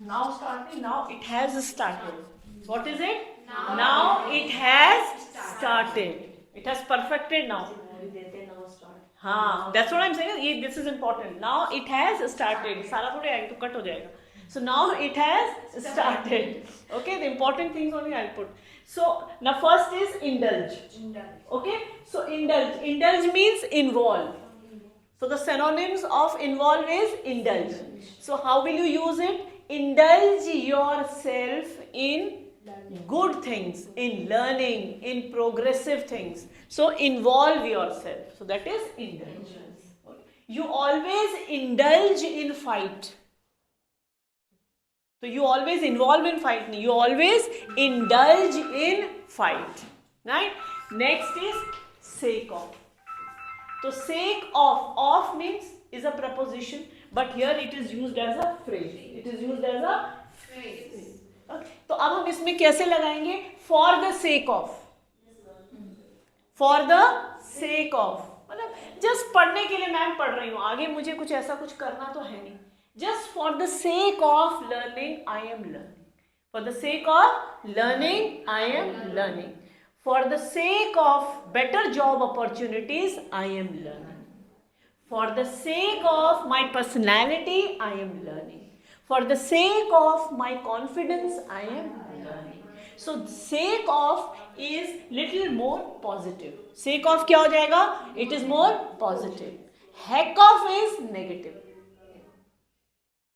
Now starting. Now it has started. What is it? Now it has started. It has perfected now. हाँ, that's what I'm saying. ये this is important. Now it has started. सारा थोड़े आएगा तो cut हो जाएगा. So now it has started. Okay, the important things only I'll put. So now first is indulge. Okay, so indulge. Indulge means involve. So the synonyms of involve is indulge. So how will you use it? Indulge yourself in good things, in learning, in progressive things. So involve yourself. So that is indulge. You always indulge in fight. So you always involve in fight. You always indulge in fight. Right? Next is sake of. So sake of means is a preposition, but here it is used as a phrase. It is used as a phrase. तो अब हम इसमें कैसे लगाएंगे? For the sake of. For the sake of. मतलब just पढ़ने के लिए मैम पढ़ रही हूँ, आगे मुझे कुछ ऐसा कुछ करना तो है नहीं. Just for the sake of learning, I am learning. For the sake of learning, I am learning. For the sake of better job opportunities, I am learning. For the sake of my personality, I am learning. For the sake of my confidence, I am learning. So sake of is little more positive. Sake of क्या हो जाएगा? It is more positive. Heck of is negative.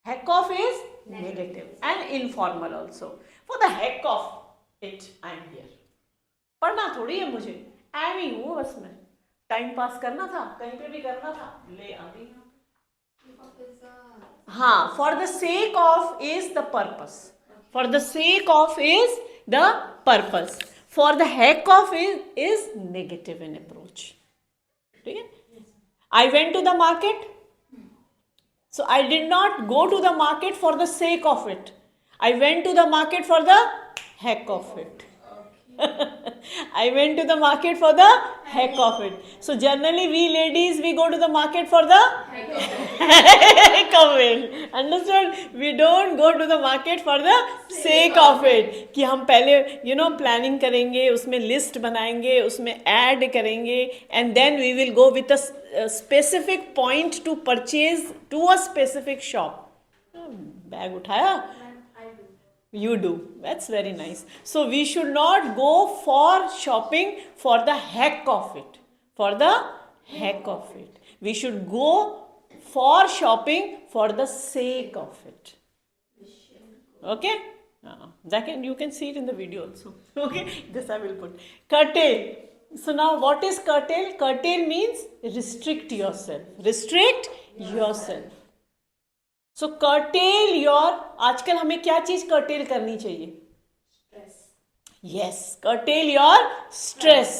Heck of is negative and informal also. For the heck of it, I am here. पढ़ना थोड़ी है मुझे, M ही हूँ बस मैं. टाइम पास करना था, कहीं पे भी करना था, ले आ गई. हाँ, for the sake of is the purpose. For the sake of is the purpose. For the hack of is negative in approach. ठीक है. I went to the market. So I did not go to the market for the sake of it. I went to the market for the heck of it. I went to the market for the heck of it. So generally we ladies, we go to the market for the heck of it. Understood? We don't go to the market for the sake of it. कि हम पहले planning करेंगे, उसमें list बनाएंगे, उसमें add करेंगे, and then we will go with a specific point to purchase to a specific shop. Bag उठाया? You do. That's very nice. So we should not go for shopping for the heck of it. For the heck of it. We should go for shopping for the sake of it. Okay? You can see it in the video also. Okay? This I will put. Curtail. So now what is curtail? Curtail means restrict yourself. Restrict yourself. So curtail your. आजकल हमें क्या चीज curtail करनी चाहिए? Stress. Yes, curtail your stress.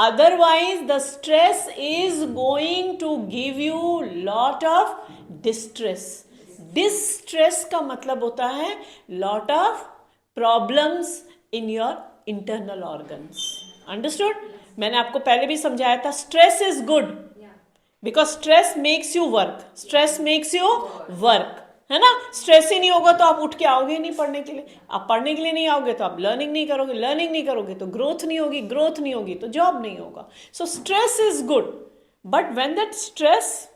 Otherwise, the stress is going to give you lot of distress. Distress का मतलब होता है lot of problems in your internal organs. Understood? मैंने आपको पहले भी समझाया था. Stress is good. Because stress makes you work. Stress makes you work. है ना. स्ट्रेस ही नहीं होगा तो आप उठ के आओगे नहीं पढ़ने के लिए. आप पढ़ने के लिए नहीं आओगे तो आप लर्निंग नहीं करोगे. लर्निंग नहीं करोगे तो ग्रोथ नहीं होगी. ग्रोथ नहीं होगी तो जॉब नहीं होगा. So stress is good, but when that stress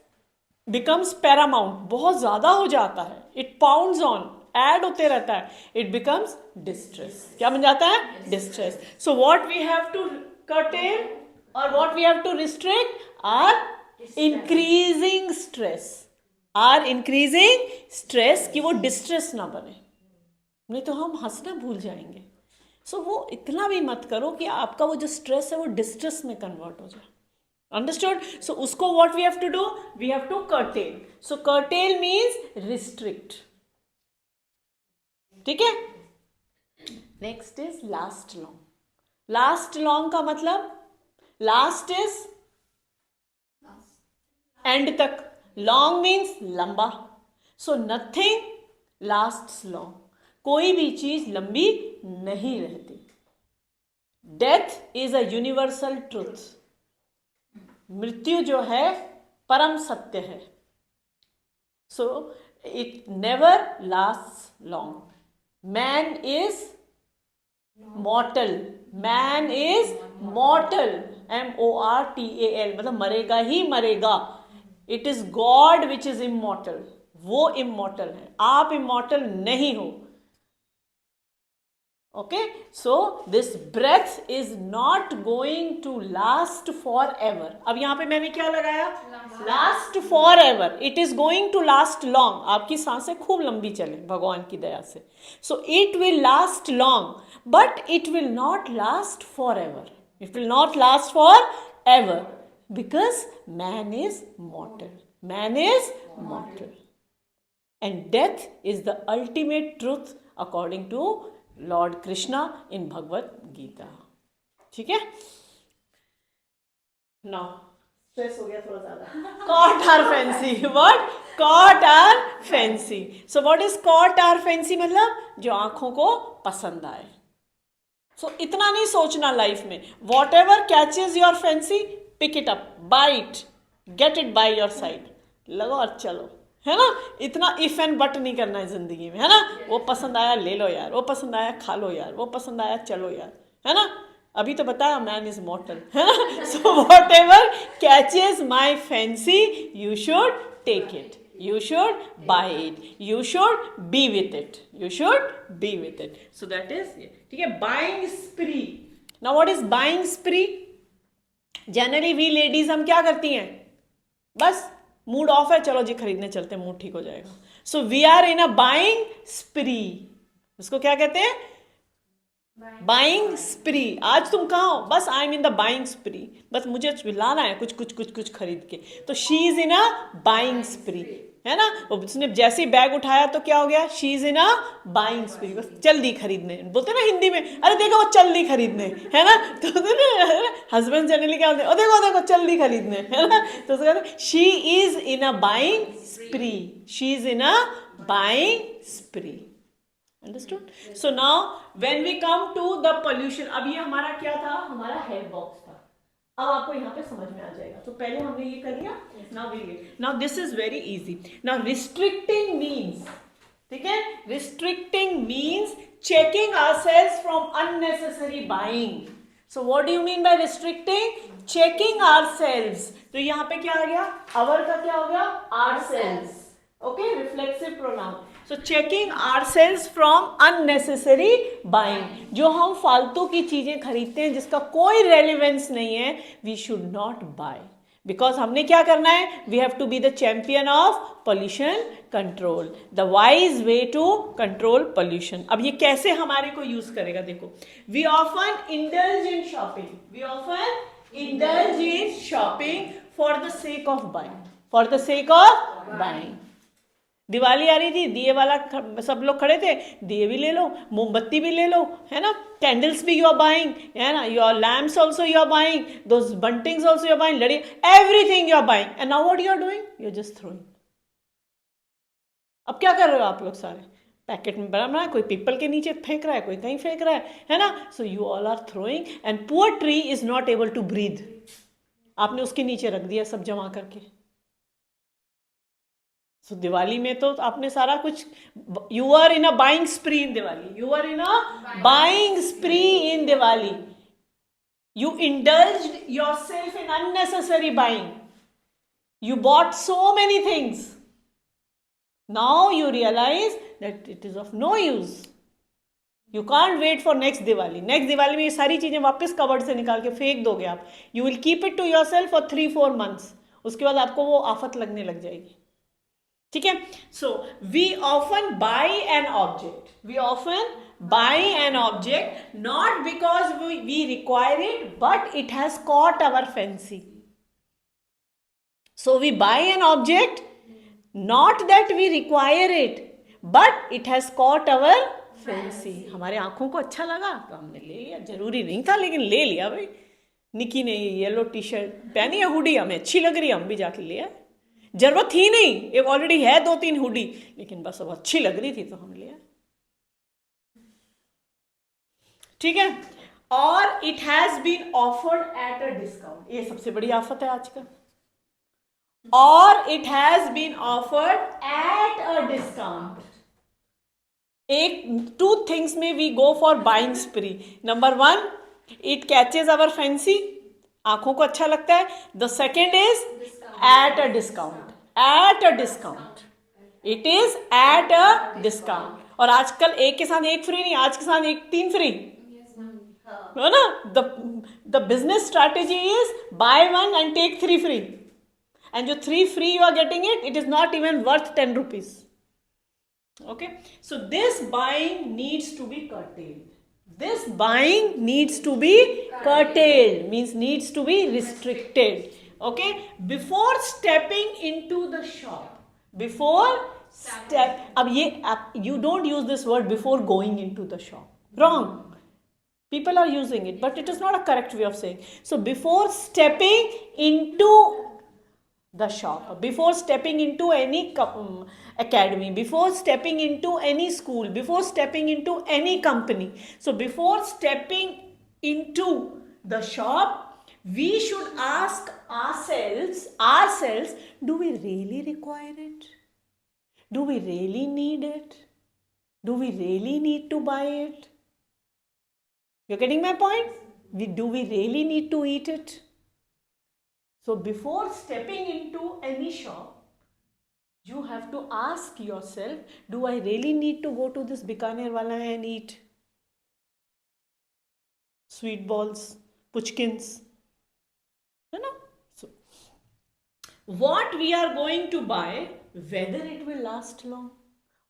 becomes Paramount, बहुत ज्यादा हो जाता है, इट पाउंड्स ऑन, ऐड होते रहता है, इट बिकम्स डिस्ट्रेस. क्या बन जाता है? Distress. So what we have to curtail और what we have to restrict are increasing stress. Are increasing stress, कि वो डिस्ट्रेस ना बने, नहीं तो हम हंसना भूल जाएंगे. सो वो इतना भी मत करो कि आपका वो जो स्ट्रेस है वो डिस्ट्रेस में कन्वर्ट हो जाए. अंडरस्टूड? सो उसको what we have to do? We have to curtail. So curtail means restrict. ठीक है. Next is last long. Last long का मतलब लास्ट इज एंड तक. लॉन्ग मीन्स लंबा. So nothing lasts long. कोई भी चीज लंबी नहीं रहती. Death is a universal truth. मृत्यु जो है परम सत्य है. So it never lasts long. Man is mortal. Man is mortal. MORTAL, मतलब मरेगा ही मरेगा. It is God which is immortal. वो immortal है, आप immortal नहीं हो. Okay, so this breath is not going to last forever. अब यहाँ पे मैंने क्या लगाया? Last forever. It is going to last long. आपकी सांसें खूब लंबी चले भगवान की दया से. So it will last long, but it will not last forever. It will not last forever because man is mortal. Man is mortal. And death is the ultimate truth according to lord Krishna in Bhagavad Gita. ठीक है, now stress हो गया थोड़ा ज्यादा. Caught our fancy. What? Caught our fancy. So what is caught our fancy? मतलब जो आंखों को पसंद आए. सो इतना नहीं सोचना लाइफ में. Whatever catches your fancy, pick it up, buy it, get it by your side, लगो और चलो, है ना. इतना इफ एंड बट नहीं करना है जिंदगी में, है ना. वो पसंद आया ले लो यार, वो पसंद आया खा लो यार, वो पसंद आया चलो यार, है ना. अभी तो बताया मैन इज मॉर्टल, है ना. So whatever catches my fancy you should take it, you should buy it, you should be with it, you should be with it. So that is, ठीक है, buying spree. Now what is buying spree? Generally we ladies हम क्या करती हैं, बस mood off है चलो जी खरीदने चलते हैं, मूड ठीक हो जाएगा. So we are in a buying spree. उसको क्या कहते हैं? Buying spree. आज तुम कहाँ हो? बस I am in the buying spree, बस मुझे लाना है कुछ कुछ कुछ कुछ खरीद के. तो she is in a buying स्प्री, है ना. उसने जैसे ही बैग उठाया तो क्या हो गया? She is in a buying spree. बस चल दी खरीदने. बोलते ना हिंदी में, अरे देखो वो चल दी खरीदने, है ना. तो हस्बैंड जनरली क्या बोलते हैं? देखो देखो चल दी खरीदने, है ना. तो उसको कहते she is in a buying spree, she is in a buying spree. Understood. So now when we come to the pollution. अब ये हमारा क्या था? हमारा हेड बॉक्स था. अब आपको यहाँ पे समझ में आ जाएगा. तो पहले हमने ये कर लिया. Now this is very easy. Now restricting means, ठीक है, restricting means checking ourselves from unnecessary buying. So what do you mean by restricting? Checking ourselves. तो यहाँ पे क्या आ गया? आवर का क्या हो गया? Ourselves. Okay, reflexive pronoun. So checking ourselves from unnecessary buying. जो हम फालतू की चीजें खरीदते हैं जिसका कोई रेलिवेंस नहीं है, we should not buy. Because हमने क्या करना है? We have to be the champion of pollution control, the wise way to control pollution. अब ये कैसे हमारे को यूज करेगा? देखो, we often indulge in shopping, we often indulge in shopping for the sake of buying, for the sake of buying. Diwali आ रही थी, दिए वाला सब लोग खड़े थे, दिए भी ले लो, मोमबत्ती भी ले लो, है ना. कैंडल्स भी यू आर बाइंग, है ना. Your lamps also you are buying, those buntings also you are buying, लड़ी, everything you are buying. And now what you are doing? You are just throwing. अब क्या कर रहे हो आप लोग? सारे पैकेट में बना है, कोई पीपल के नीचे फेंक रहा है, कोई कहीं फेंक रहा है ना. So you all are throwing and poor tree is not able to breathe. आपने उसके नीचे रख दिया सब जमा करके. So, दिवाली में तो आपने सारा कुछ, you are in a buying spree in Diwali, you are in a buying spree in Diwali. You indulged yourself in unnecessary buying. You bought so many things. Now you realize that it is of no use. You can't wait for next Diwali. Next Diwali में ये सारी चीजें वापस covered से निकाल के फेंक दोगे आप. You will keep it to yourself for 3-4 months. उसके बाद आपको वो आफत लगने लग जाएगी. ठीक है. So we often buy an object, we often buy an object not because we require it, but it has caught our fancy. So we buy an object not that we require it, but it has caught our fancy. हमारे आंखों को अच्छा लगा तो हमने ले लिया. जरूरी नहीं था लेकिन ले लिया भाई. निकी ने येलो टी शर्ट पहनी है, हुडी हमें अच्छी लग रही है, हम भी जाके लिया. जरूरत ही नहीं, एक ऑलरेडी है 2-3 हुडी, लेकिन बस अब अच्छी लग रही थी तो हम लिया. ठीक है. और it has been offered at a discount. ये सबसे बड़ी आफत है आजकल. or it has been offered at a discount. Two things may we go for buying spree. Number one, it catches our fancy, आंखों को अच्छा लगता है. The second is at a discount. At a discount. It is at a discount. और आजकल एक के साथ एक फ्री नहीं, आज के साथ एक तीन फ्री है ना. The business strategy is buy one and take three free. And your 3 free you are getting it is not even worth 10 rupees. Okay, so this buying needs to be curtailed. This buying needs to be curtailed, means needs to be restricted. Okay, before stepping into the shop, you don't use this word before going into the shop. Wrong. People are using it, but it is not a correct way of saying. So before stepping into the shop, before stepping into any academy, before stepping into any school, before stepping into any company. So before stepping into the shop, we should ask ourselves, do we really require it? Do we really need it? Do we really need to buy it? You're getting my point? Do we really need to eat it? So before stepping into any shop, you have to ask yourself, do I really need to go to this Bikaner wala and eat sweet balls, puchkins? No. So, what we are going to buy, whether it will last long.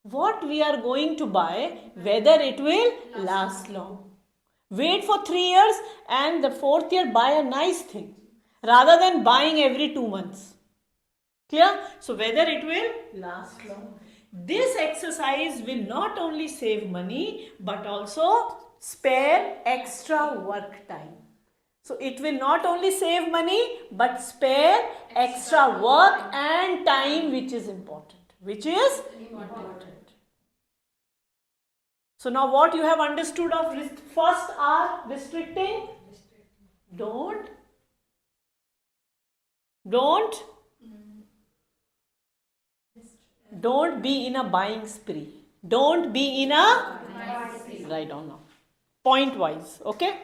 What we are going to buy, whether it will last long. Wait for 3 years and the 4th year buy a nice thing rather than buying every 2 months. Clear? So whether it will last long. This exercise will not only save money but also spare extra work time. So it will not only save money but spare extra work and time, which is important. So now what you have understood of first are restricting. Don't be in a buying spree. Don't be in a, write down now, point wise, okay.